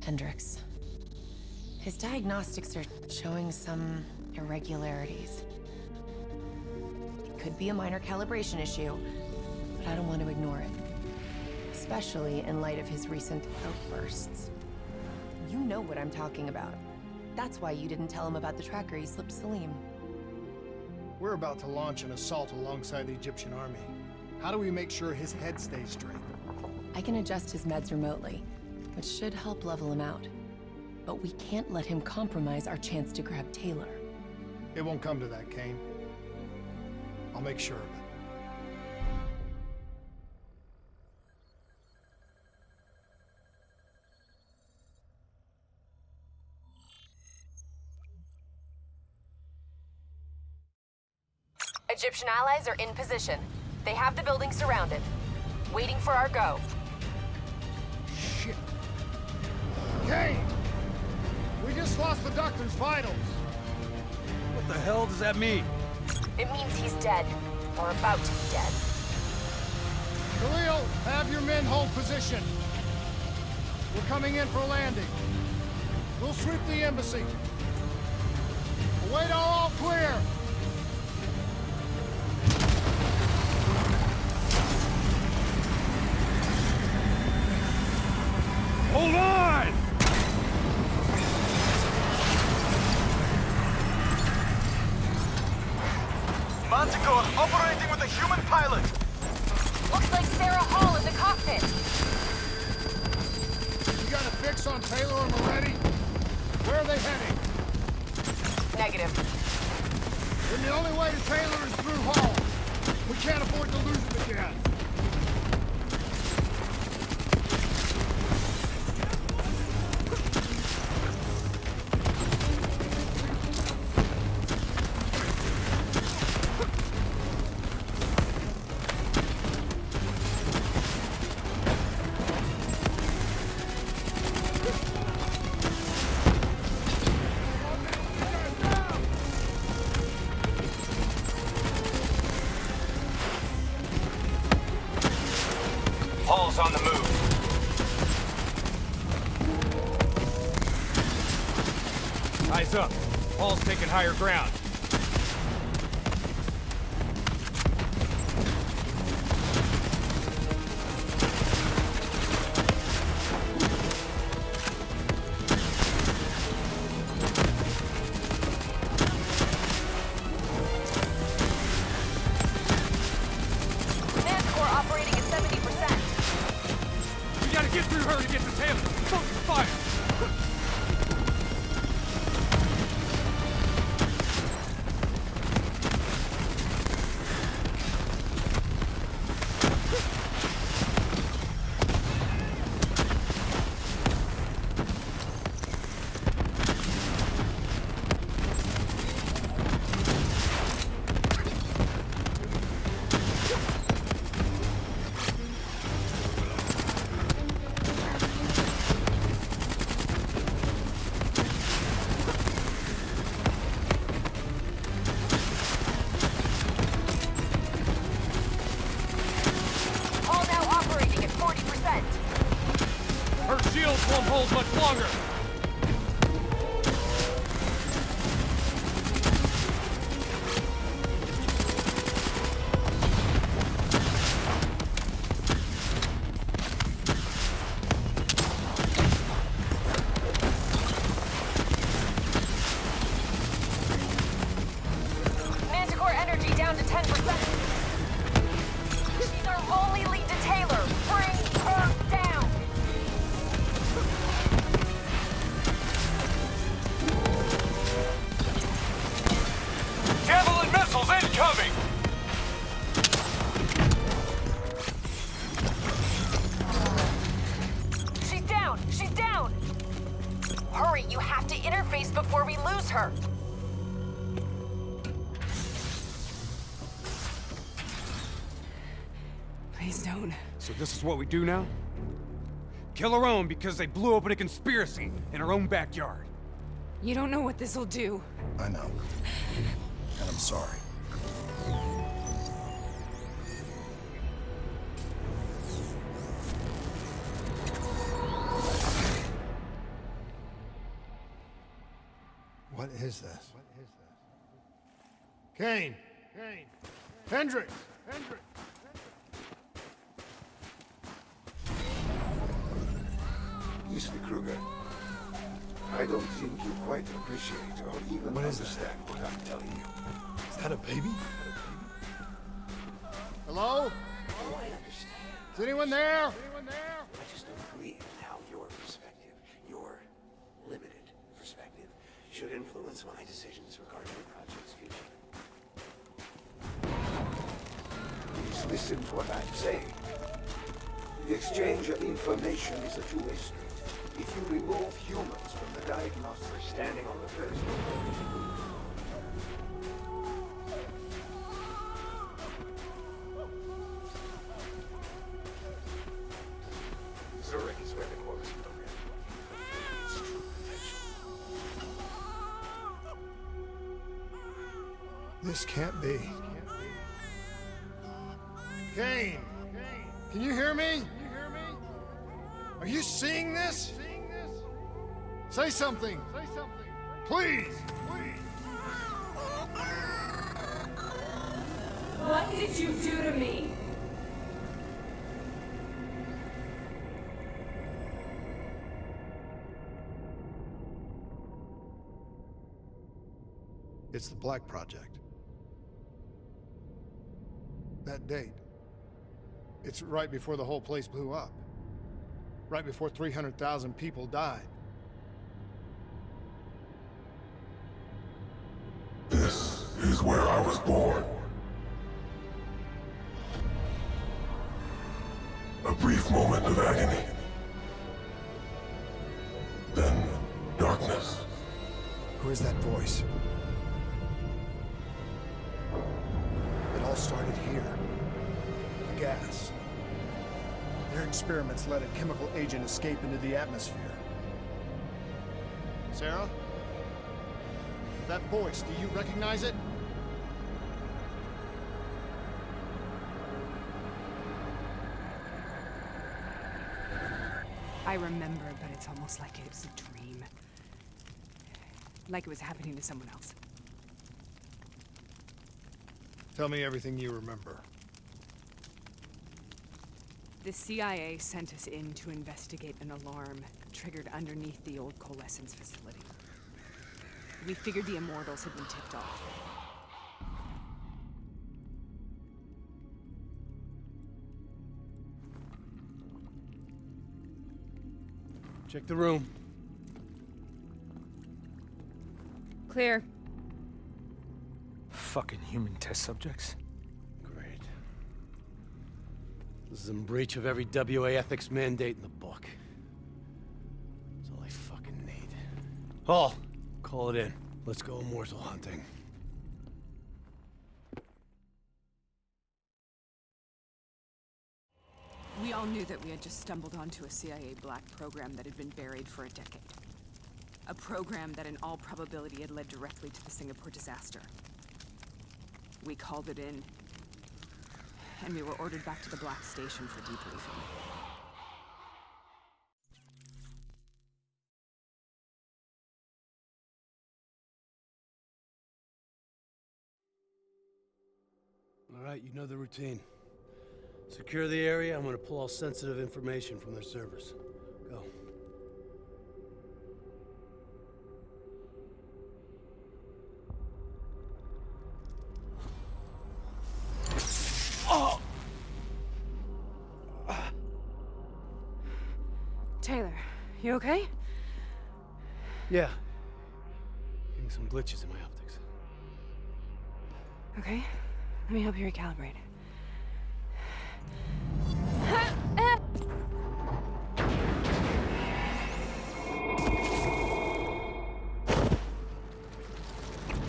Hendricks. His diagnostics are showing some irregularities. It could be a minor calibration issue, but I don't want to ignore it. Especially in light of his recent outbursts. You know what I'm talking about. That's why you didn't tell him about the tracker he slipped Salim. We're about to launch an assault alongside the Egyptian army. How do we make sure his head stays straight? I can adjust his meds remotely, which should help level him out. But we can't let him compromise our chance to grab Taylor. It won't come to that, Kane. I'll make sure of it. Egyptian allies are in position. They have the building surrounded, waiting for our go. Shit. Kane! We just lost the doctor's vitals. What the hell does that mean? It means he's dead, or about to be dead. Khalil, have your men hold position. We're coming in for a landing. We'll sweep the embassy. Await all clear. Hold on! Manticore operating with a human pilot! Looks like Sarah Hall in the cockpit. You got a fix on Taylor and Moretti? Where are they heading? Negative. Then the only way to Taylor is through Hall. We can't afford to lose them again. Hall's on the move. Eyes up. Hall's taking higher ground. Manticore operating at 70%. We gotta get through her to get to Taylor. Focus fire! Hall now operating at 40%. Her shields won't hold much longer. Manticore energy down to 10%. She's our only lead to Taylor. Bring her down. Javelin missiles incoming! She's down. She's down. Hurry, you have to interface before we lose her. Please don't. So this is what we do now? Kill our own because they blew open a conspiracy in our own backyard. You don't know what this'll do. I know. And I'm sorry. What is this? Kane! Hendricks! Mr. Kruger, I don't think you quite appreciate or even understand what I'm telling you. Is that a baby? Hello? Oh, I understand. Is anyone there? I just don't agree with how your perspective, your limited perspective, should influence my decisions regarding the project's future. Please listen to what I'm saying. The exchange of information is a two-way street. If you remove humans from the diagnosis, we're standing on the first floor. Zurich is where the Corvus program its true potential. This can't be. Kane! Can you hear me? Are you seeing this? Say something! Please! What did you do to me? It's the Black Project. That date. It's right before the whole place blew up. Right before 300,000 people died. This is where I was born. A brief moment of agony. Then, darkness. Who is that voice? It all started here. The gas. Their experiments let a chemical agent escape into the atmosphere. Sarah? That voice, do you recognize it? I remember, but it's almost like it was a dream. Like it was happening to someone else. Tell me everything you remember. The CIA sent us in to investigate an alarm triggered underneath the old coalescence facility. We figured the Immortals had been tipped off. Check the room. Clear. Fucking human test subjects. Great. This is in breach of every WA ethics mandate in the book. That's all I fucking need. Hall, call it in. Let's go immortal hunting. We all knew that we had just stumbled onto a CIA black program that had been buried for a decade. A program that in all probability had led directly to the Singapore disaster. We called it in, and we were ordered back to the Black Station for debriefing. All right, you know the routine. Secure the area. I'm gonna pull all sensitive information from their servers. Go. Taylor, you okay? Yeah. Getting some glitches in my optics. Okay, let me help you recalibrate.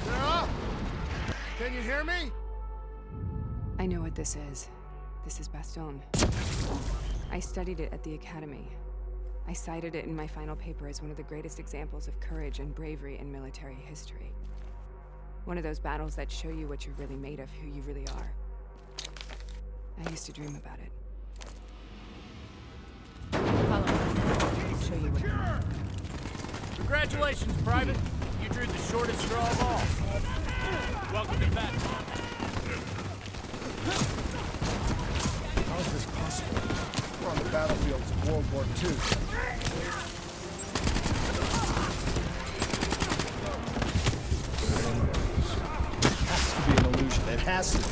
Sarah? Can you hear me? I know what this is. This is Bastogne. I studied it at the Academy. I cited it in my final paper as one of the greatest examples of courage and bravery in military history. One of those battles that show you what you're really made of, who you really are. I used to dream about it. Follow me. I'll show you what. Congratulations, Private. You You drew the shortest straw of all. Welcome to battle. How is this possible? We're on the battlefields of World War II. It has to be an illusion. It has to be.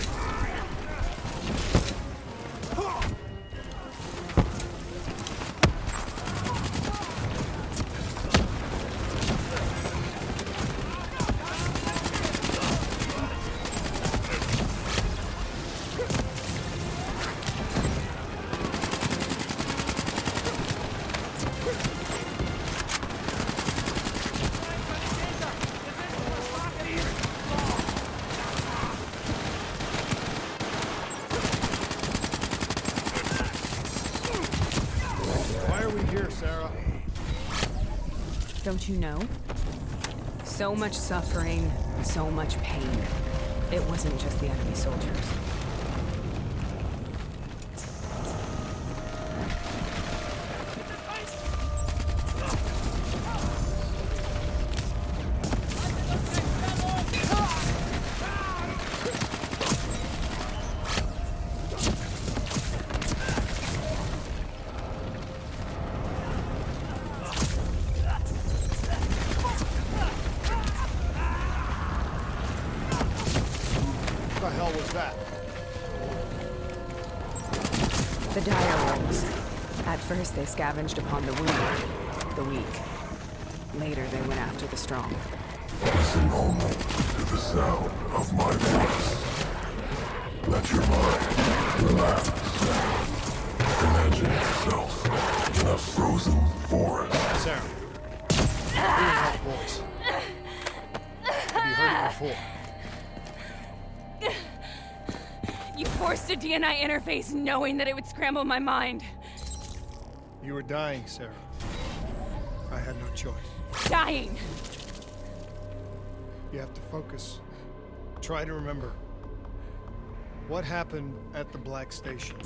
Sarah. Don't you know? So much suffering, so much pain. It wasn't just the enemy soldiers. What the hell was that? The dire wolves. At first they scavenged upon the wounded, the weak. Later they went after the strong. Listen only to the sound of my voice. Let your mind relax. Imagine yourself in a frozen forest. Sarah. That voice. Have you heard it before? You forced a DNI interface knowing that it would scramble my mind. You were dying, Sarah. I had no choice. Dying! You have to focus. Try to remember. What happened at the Black Station?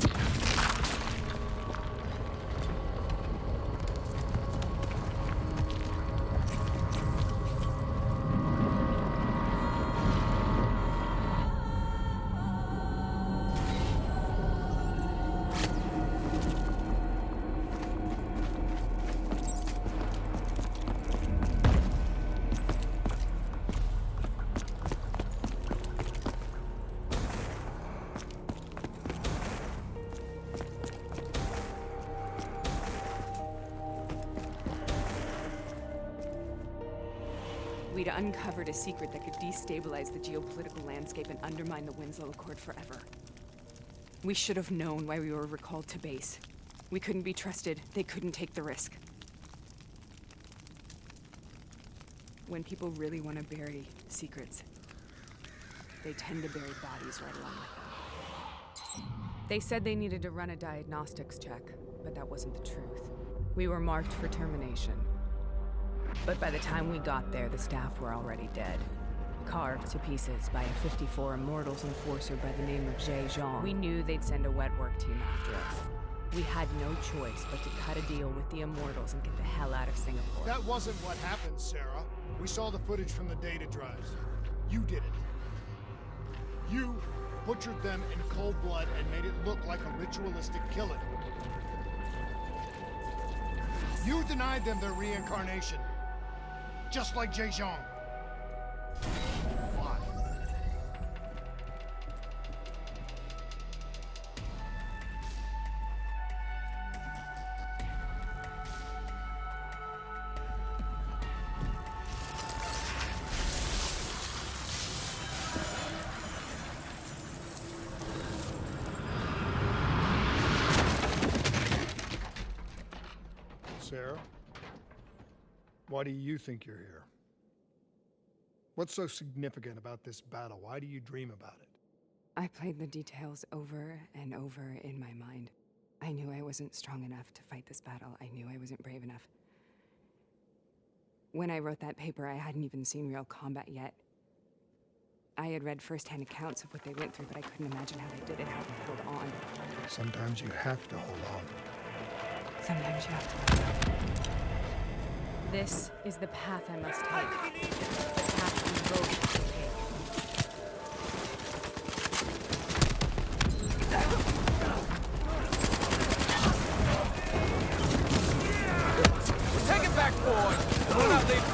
We'd uncovered a secret that could destabilize the geopolitical landscape and undermine the Winslow Accord forever. We should have known why we were recalled to base. We couldn't be trusted. They couldn't take the risk. When people really want to bury secrets, they tend to bury bodies right along with them. They said they needed to run a diagnostics check, but that wasn't the truth. We were marked for termination. But by the time we got there, the staff were already dead. Carved to pieces by a 54 Immortals enforcer by the name of Jay Zhang. We knew they'd send a wet work team after us. We had no choice but to cut a deal with the Immortals and get the hell out of Singapore. That wasn't what happened, Sarah. We saw the footage from the data drives. You did it. You butchered them in cold blood and made it look like a ritualistic killing. You denied them their reincarnation. Just like Jay Zhang. Why? Sarah? Why do you think you're here? What's so significant about this battle? Why do you dream about it? I played the details over and over in my mind. I knew I wasn't strong enough to fight this battle. I knew I wasn't brave enough. When I wrote that paper, I hadn't even seen real combat yet. I had read first-hand accounts of what they went through, but I couldn't imagine how they did it, how they held on. Sometimes you have to hold on. Sometimes you have to. This is the path I must take. The path we both have to take. Take it back, boy! We're not leaving.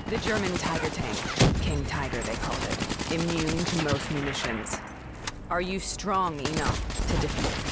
The German Tiger tank. King Tiger, they called it. Immune to most munitions. Are you strong enough to defeat it?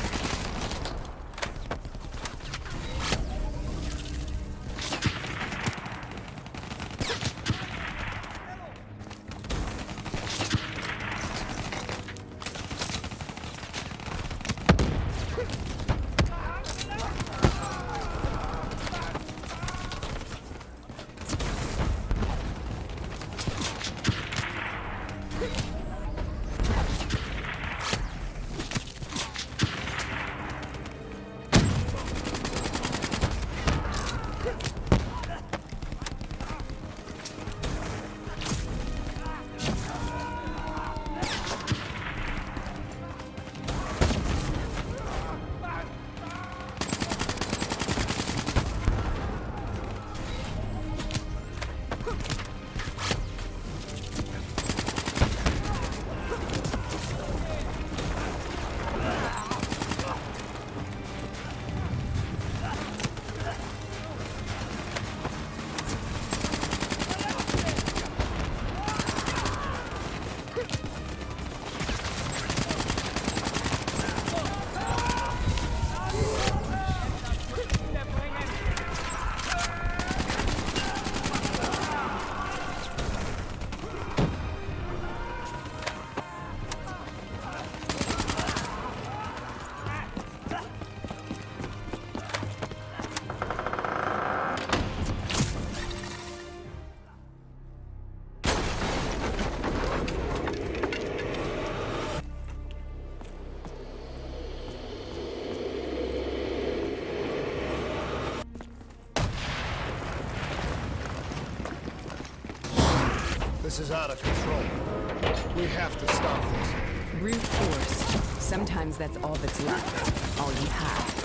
This is out of control. We have to stop this. Brute force. Sometimes that's all that's left. All you have.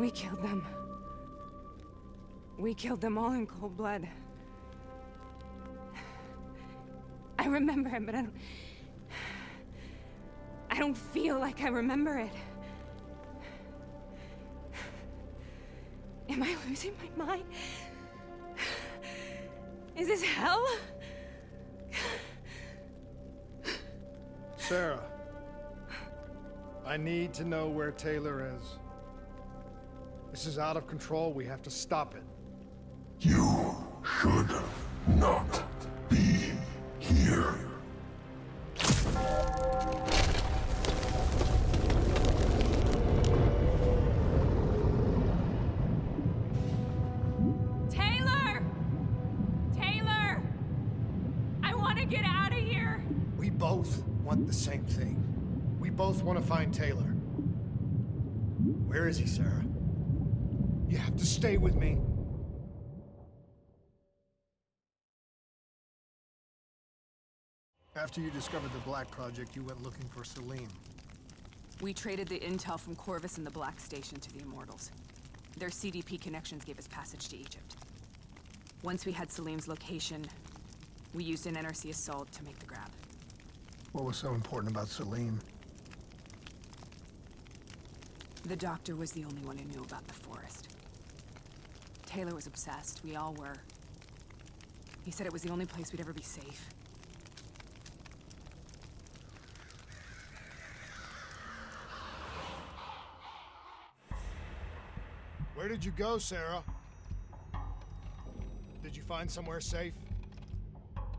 We killed them. We killed them all in cold blood. I remember it, but I don't feel like I remember it. Am I losing my mind? Is this hell? Sarah, I need to know where Taylor is. This is out of control. We have to stop it. You should not be here. Taylor! Taylor! I want to get out of here! We both want the same thing. We both want to find Taylor. Where is he, Sarah? You have to stay with me. After you discovered the Black Project, you went looking for Salim. We traded the intel from Corvus and the Black Station to the Immortals. Their CDP connections gave us passage to Egypt. Once we had Salim's location, we used an NRC assault to make the grab. What was so important about Salim? The doctor was the only one who knew about the forest. Taylor was obsessed. We all were. He said it was the only place we'd ever be safe. Where did you go, Sarah? Did you find somewhere safe?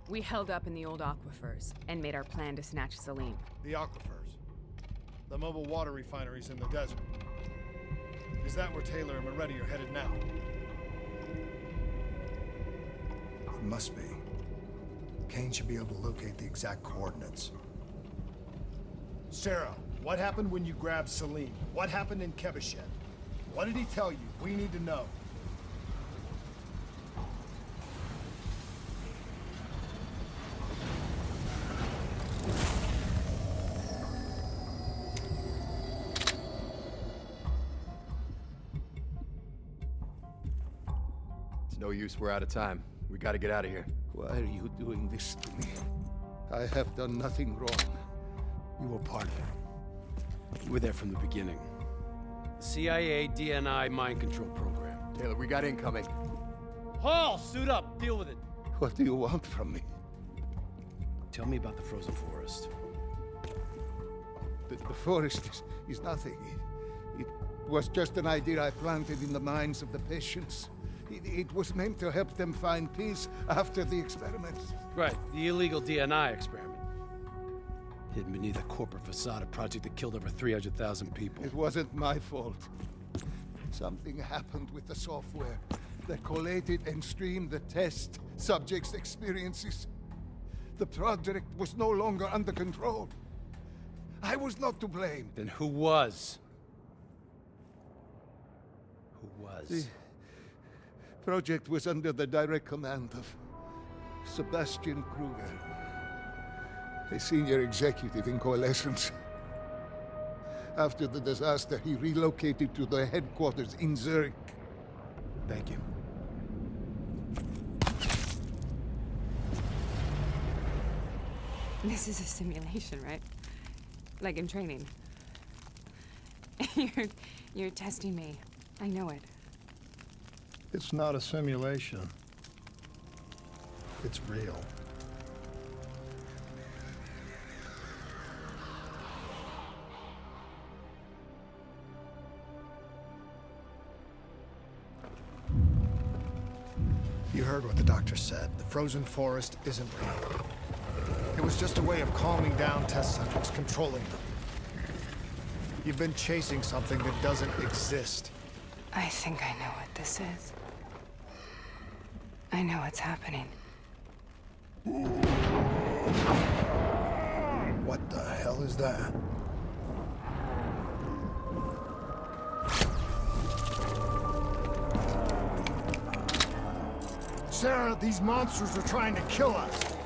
We held up in the old aquifers and made our plan to snatch Salim. The aquifers. The mobile water refineries in the desert. Is that where Taylor and Moretti are headed now? It must be. Kane should be able to locate the exact coordinates. Sarah, what happened when you grabbed Salim? What happened in Kebashet? What did he tell you? We need to know. It's no use, we're out of time. We gotta get out of here. Why are you doing this to me? I have done nothing wrong. You were part of it. You were there from the beginning. CIA DNI mind control program. Taylor, we got incoming. Hall, suit up. Deal with it. What do you want from me? Tell me about the frozen forest. The forest is nothing. It was just an idea I planted in the minds of the patients. It was meant to help them find peace after the experiments. Right, the illegal DNI experiment. Hidden beneath a corporate facade, a project that killed over 300,000 people. It wasn't my fault. Something happened with the software that collated and streamed the test subjects' experiences. The project was no longer under control. I was not to blame. Then who was? Who was? The project was under the direct command of Sebastian Kruger, a senior executive in Coalescence. After the disaster, he relocated to the headquarters in Zurich. Thank you. This is a simulation, right? Like in training. You're testing me. I know it. It's not a simulation. It's real. You heard what the doctor said. The frozen forest isn't real. It was just a way of calming down test subjects, controlling them. You've been chasing something that doesn't exist. I think I know what this is. I know what's happening. What the hell is that? Sarah, these monsters are trying to kill us.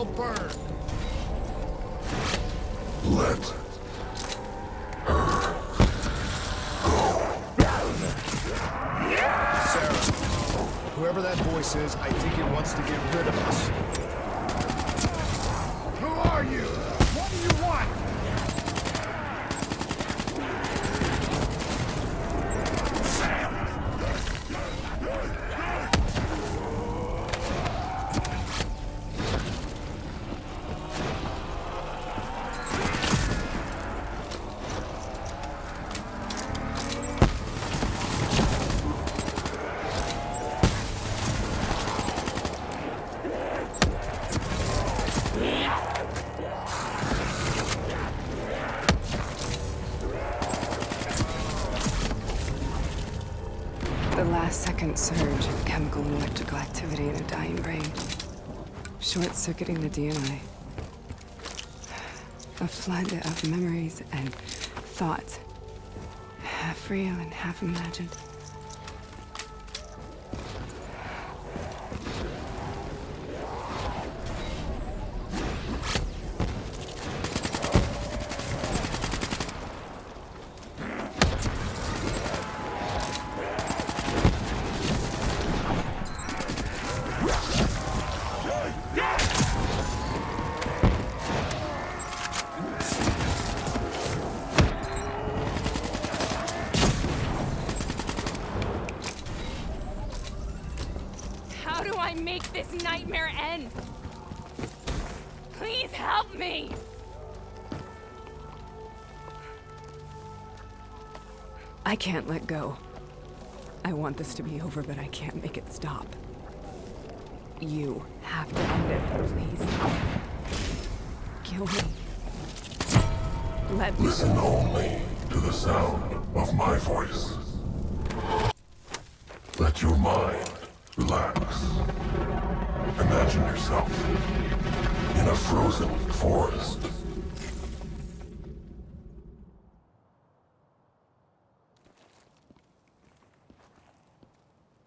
will burn. Let Sarah, whoever that voice is, I think it wants to get rid of us. Who are you? What do you want? The last-second surge of chemical and electrical activity in a dying brain. Short-circuiting the DNA. A flood of memories and thoughts. Half real and half imagined. How do I make this nightmare end? Please help me! I can't let go. I want this to be over, but I can't make it stop. You have to end it, please. Kill me. Let me. listen only to the sound of my voice. Let your mind relax. Imagine yourself in a frozen forest.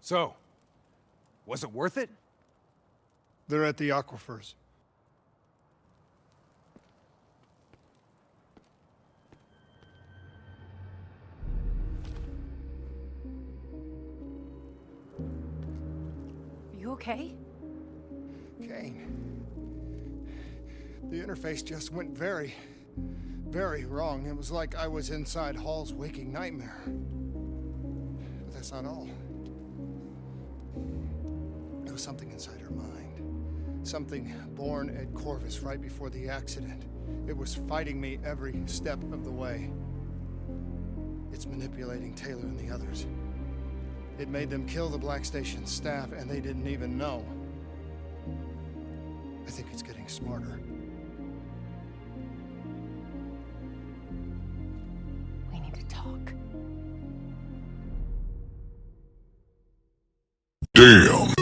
So, was it worth it? They're at the aquifers. You okay? Kane. The interface just went very, very wrong. It was like I was inside Hall's waking nightmare. But that's not all. There was something inside her mind. Something born at Corvus right before the accident. It was fighting me every step of the way. It's manipulating Taylor and the others. It made them kill the Black Station staff, and they didn't even know. I think it's getting smarter. We need to talk. Damn!